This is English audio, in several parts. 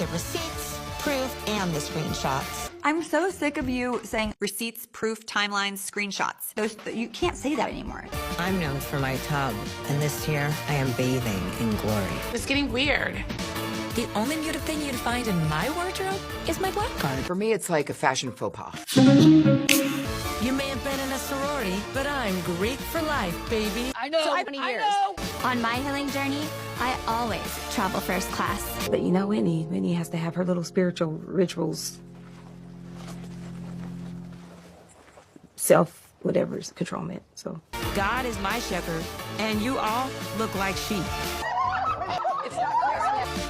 the receipts, proof, and the screenshots. I'm so sick of you saying receipts, proof, timelines, screenshots. You can't say that anymore. I'm known for my tub, and this year I am bathing in glory. It's getting weird. The only muted thing you'd find in my wardrobe is my black card. For me, it's like a fashion faux pas. You may have been in a sorority, but I'm Greek for life, baby. I know, I know. On my healing journey, I always travel first class. But you know, Whitney has to have her little spiritual rituals. Self, whatever's controlment, so. God is my shepherd, and you all look like sheep.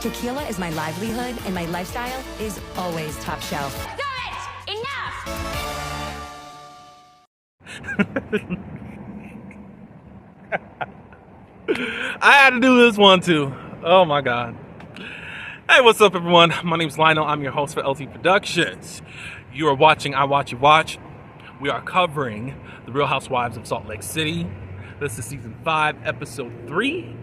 Tequila is my livelihood, and my lifestyle is always top shelf. Good! Enough! I had to do this one too. Oh my God. Hey, what's up everyone? My name is Lionel. I'm your host for LT Productions. You are watching I Watch You Watch. We are covering the Real Housewives of Salt Lake City. This is season 5, episode 3.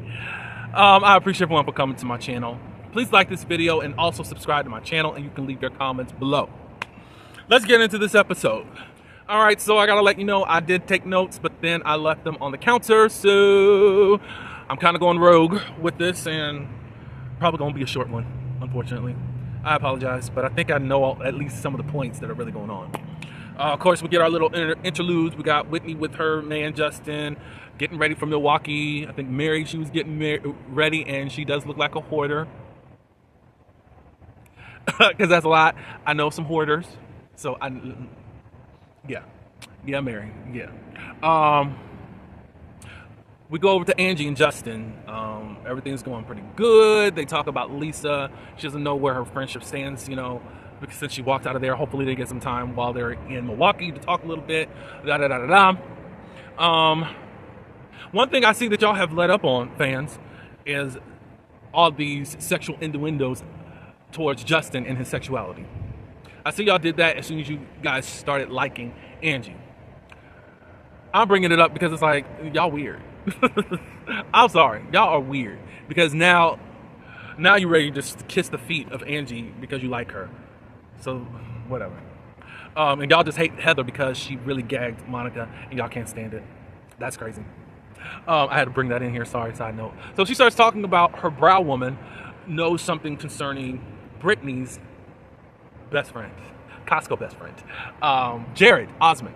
I appreciate everyone for coming to my channel. Please like this video and also subscribe to my channel, and you can leave your comments below. Let's get into this episode. All right, so I gotta let you know I did take notes, but then I left them on the counter, so I'm kind of going rogue with this, and probably gonna be a short one, unfortunately. I apologize, but I think I know at least some of the points that are really going on. Of course, we get our little interludes. We got Whitney with her man Justin getting ready for Milwaukee. I think Mary, she was getting ready, and she does look like a hoarder. Because that's a lot. I know some hoarders, so yeah, Mary, yeah. We go over to Angie and Justin. Everything's going pretty good. They talk about Lisa. She doesn't know where her friendship stands, you know, because since she walked out of there, hopefully they get some time while they're in Milwaukee to talk a little bit. One thing I see that y'all have let up on, fans, is all these sexual innuendos towards Justin and his sexuality. I see y'all did that as soon as you guys started liking Angie. I'm bringing it up because it's like, y'all weird. I'm sorry, y'all are weird, because now you're ready to just kiss the feet of Angie because you like her. So whatever. And y'all just hate Heather because she really gagged Monica and y'all can't stand it. That's crazy. I had to bring that in here, sorry, side note. So she starts talking about her brow woman knows something concerning Brittany's best friend, Costco best friend, Jared Osmond.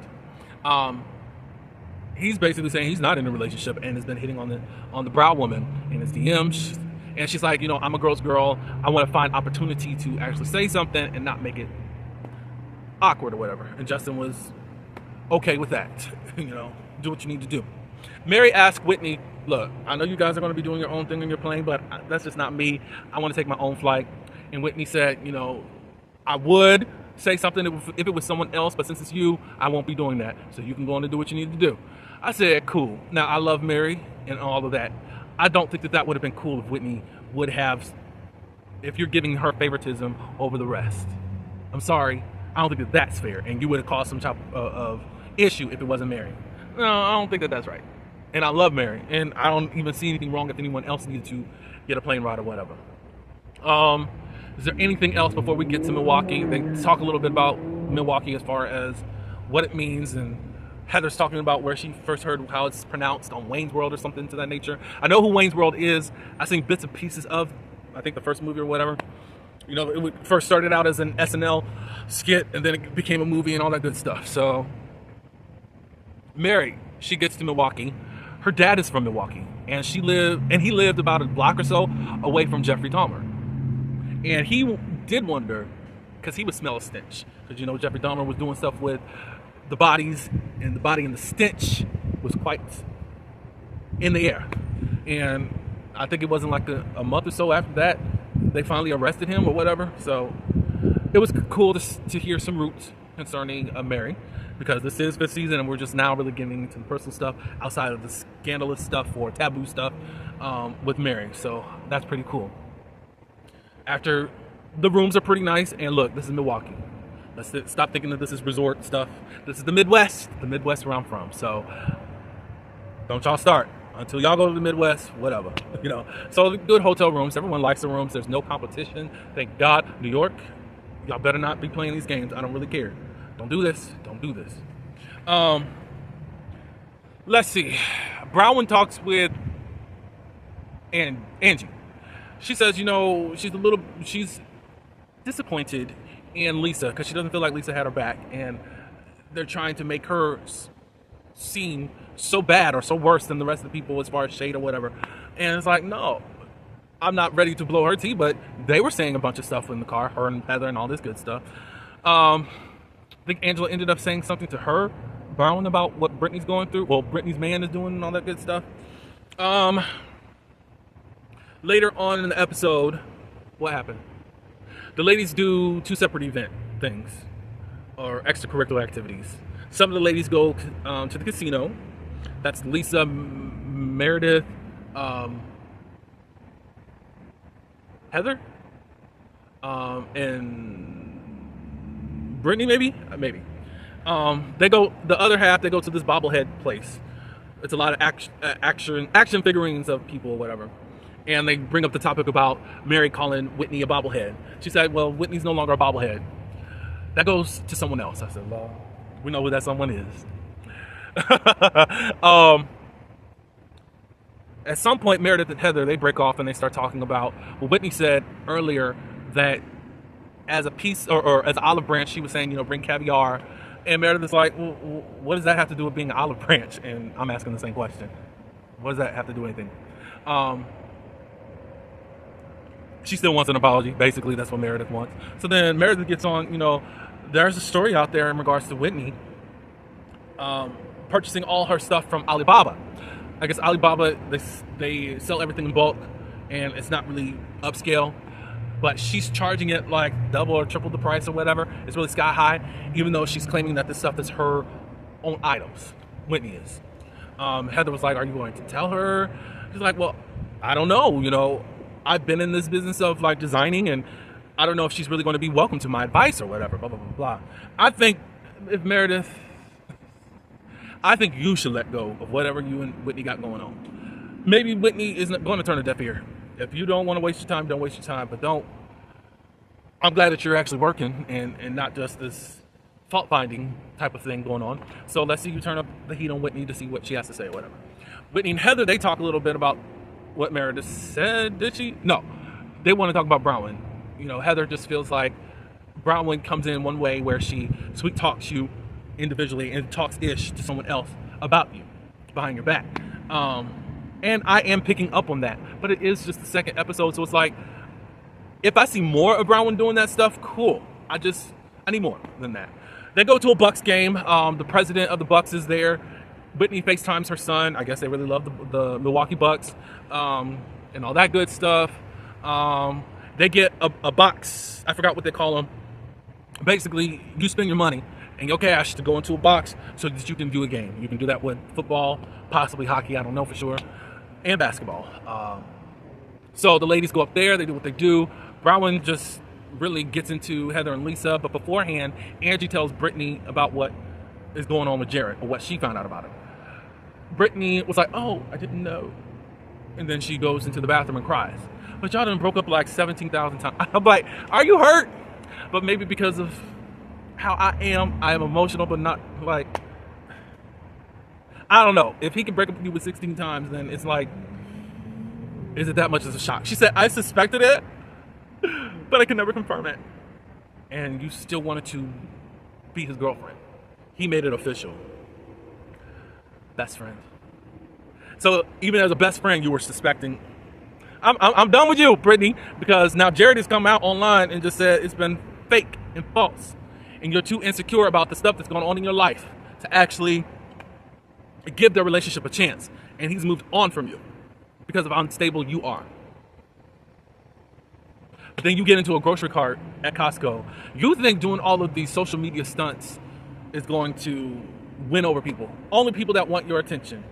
He's basically saying he's not in a relationship and has been hitting on the brow woman in his DMs. And she's like, you know, I'm a girl's girl. I want to find opportunity to actually say something and not make it awkward or whatever. And Justin was okay with that. You know, do what you need to do. Mary asked Whitney, look, I know you guys are going to be doing your own thing in your plane, but that's just not me. I want to take my own flight. And Whitney said, you know, I would say something if it was someone else, but since it's you, I won't be doing that. So you can go on and do what you need to do. I said, cool. Now, I love Mary and all of that. I don't think that would have been cool if Whitney would have, if you're giving her favoritism over the rest. I'm sorry. I don't think that's fair. And you would have caused some type of issue if it wasn't Mary. No, I don't think that's right. And I love Mary. And I don't even see anything wrong if anyone else needed to get a plane ride or whatever. Is there anything else before we get to Milwaukee? They talk a little bit about Milwaukee as far as what it means, and Heather's talking about where she first heard how it's pronounced on Wayne's World or something to that nature. I know who Wayne's World is. I've seen bits and pieces of, I think, the first movie or whatever. You know, it first started out as an SNL skit, and then it became a movie and all that good stuff. So Mary, she gets to Milwaukee. Her dad is from Milwaukee, and he lived about a block or so away from Jeffrey Dahmer. And he did wonder, because he would smell a stench. Because, you know, Jeffrey Dahmer was doing stuff with the bodies, and the body and the stench was quite in the air. And I think it wasn't like a month or so after that, they finally arrested him or whatever. So it was cool to hear some roots concerning Mary, because this is fifth season and we're just now really getting into the personal stuff outside of the scandalous stuff or taboo stuff with Mary. So that's pretty cool. After, the rooms are pretty nice, and look, this is Milwaukee. Let's stop thinking that this is resort stuff. This is the Midwest where I'm from. So don't y'all start. Until y'all go to the Midwest, whatever, you know. So good hotel rooms. Everyone likes the rooms. There's no competition. Thank God. New York, y'all better not be playing these games. I don't really care. Don't do this. Don't do this. Let's see. Brown talks with Angie. She says, you know, she's disappointed in Lisa because she doesn't feel like Lisa had her back, and they're trying to make her seem so bad or so worse than the rest of the people as far as shade or whatever. And it's like, no, I'm not ready to blow her tea, but they were saying a bunch of stuff in the car, her and Heather and all this good stuff. I think Angela ended up saying something to her, Brown, about what Brittany's going through. Well, Brittany's man is doing and all that good stuff. Later on in the episode, what happened? The ladies do 2 separate event things or extracurricular activities. Some of the ladies go to the casino. That's Lisa, Meredith, Heather, and Brittany, maybe. They go. The other half, they go to this bobblehead place. It's a lot of action figurines of people or whatever. And they bring up the topic about Mary calling Whitney a bobblehead. She said, well, Whitney's no longer a bobblehead. That goes to someone else. I said, well, we know who that someone is. At some point, Meredith and Heather, they break off and they start talking about, well, Whitney said earlier that as a piece or as an olive branch, she was saying, you know, bring caviar. And Meredith is like, well, what does that have to do with being an olive branch? And I'm asking the same question. What does that have to do with anything? She still wants an apology. Basically, that's what Meredith wants. So then Meredith gets on, you know, there's a story out there in regards to Whitney purchasing all her stuff from Alibaba. I guess Alibaba, they sell everything in bulk, and it's not really upscale. But she's charging it like double or triple the price or whatever. It's really sky high, even though she's claiming that this stuff is her own items. Whitney is. Heather was like, are you going to tell her? She's like, well, I don't know, you know. I've been in this business of like designing, and I don't know if she's really going to be welcome to my advice or whatever, blah, blah, blah, blah. I think if Meredith, I think you should let go of whatever you and Whitney got going on. Maybe Whitney isn't going to turn a deaf ear. If you don't want to waste your time, don't waste your time, but don't. I'm glad that you're actually working and not just this fault finding type of thing going on. So let's see you turn up the heat on Whitney to see what she has to say or whatever. Whitney and Heather, they talk a little bit about what Meredith said. Did she? No. They want to talk about Brownwyn. You know, Heather just feels like Brownwyn comes in one way where she sweet talks you individually and talks ish to someone else about you behind your back. And I am picking up on that, but it is just the second episode, so it's like, if I see more of Brownwyn doing that stuff, cool. I need more than that. They go to a Bucks game. The president of the Bucks is there. Whitney FaceTimes her son. I guess they really love the Milwaukee Bucks and all that good stuff. They get a box. I forgot what they call them. Basically, you spend your money and your cash to go into a box so that you can do a game. You can do that with football, possibly hockey, I don't know for sure, and basketball. So the ladies go up there. They do what they do. Brownwyn just really gets into Heather and Lisa. But beforehand, Angie tells Brittany about what is going on with Jared or what she found out about him. Brittany was like, oh, I didn't know. And then she goes into the bathroom and cries. But y'all done broke up like 17,000 times. I'm like, are you hurt? But maybe because of how I am emotional, but not like, I don't know. If he can break up with you with 16 times, then it's like, is it that much of a shock? She said, I suspected it, but I could never confirm it. And you still wanted to be his girlfriend. He made it official. Best friend. So even as a best friend, you were suspecting. I'm done with you, Brittany, because now Jared has come out online and just said it's been fake and false. And you're too insecure about the stuff that's going on in your life to actually give their relationship a chance. And he's moved on from you because of how unstable you are. But then you get into a grocery cart at Costco. You think doing all of these social media stunts is going to win over people. Only people that want your attention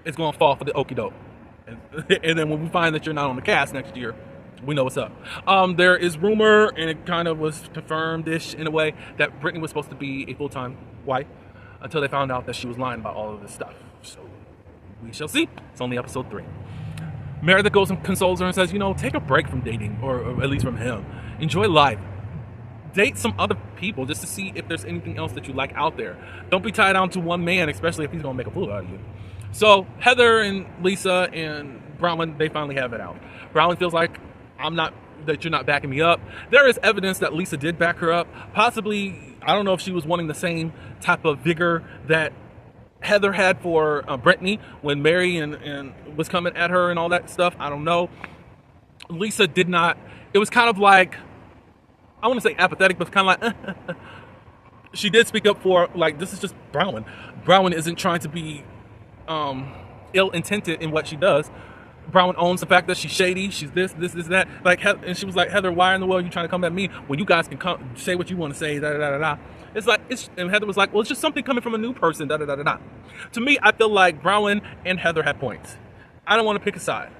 is going to fall for the okie doke. And then when we find that you're not on the cast next year, we know what's up. There is rumor, and it kind of was confirmed-ish in a way, that Brittany was supposed to be a full-time wife until they found out that she was lying about all of this stuff. So We shall see. It's only episode 3. Meredith goes and consoles her and says, take a break from dating, or at least from him. Enjoy life. Date some other people just to see if there's anything else that you like out there. Don't be tied down to one man, especially if he's going to make a fool out of you. So Heather and Lisa and Bronwyn, they finally have it out. Bronwyn feels like that you're not backing me up. There is evidence that Lisa did back her up. Possibly, I don't know if she was wanting the same type of vigor that Heather had for Brittany when Mary and was coming at her and all that stuff. I don't know. Lisa did not. It was kind of like, I want to say apathetic, but kind of like, she did speak up for, like, this is just Bronwyn. Bronwyn isn't trying to be ill-intended in what she does. Bronwyn owns the fact that she's shady. She's this, that. Like, and she was like, Heather, why in the world are you trying to come at me when you guys can come say what you want to say? Da da da da. It's like, and Heather was like, well, it's just something coming from a new person. Da da da da da. To me, I feel like Bronwyn and Heather had points. I don't want to pick a side.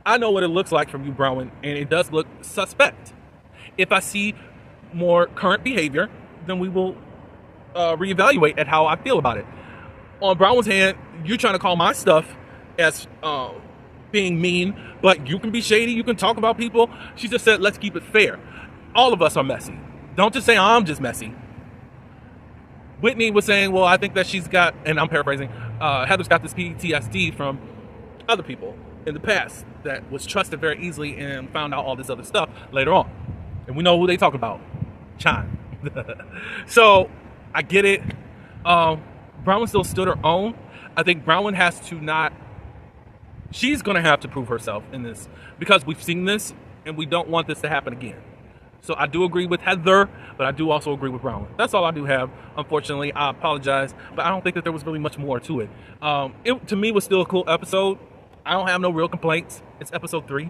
I know what it looks like from you, Bronwyn, and it does look suspect. If I see more current behavior, then we will reevaluate at how I feel about it. On Bronwyn's hand, you're trying to call my stuff as being mean, but you can be shady, you can talk about people. She just said, let's keep it fair. All of us are messy. Don't just say I'm just messy. Whitney was saying, well, I think that she's got, and I'm paraphrasing, Heather's got this PTSD from other people in the past that was trusted very easily and found out all this other stuff later on. And we know who they talk about. Chime. So, I get it. Bronwyn still stood her own. I think Bronwyn has to not, she's going to have to prove herself in this because we've seen this and we don't want this to happen again. So I do agree with Heather, but I do also agree with Bronwyn. That's all I do have. Unfortunately, I apologize, but I don't think that there was really much more to it. It to me was still a cool episode. I don't have no real complaints. It's episode 3.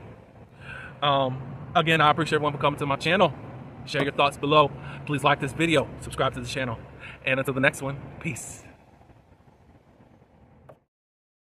Again, I appreciate everyone for coming to my channel. Share your thoughts below. Please like this video, subscribe to the channel, and until the next one, peace.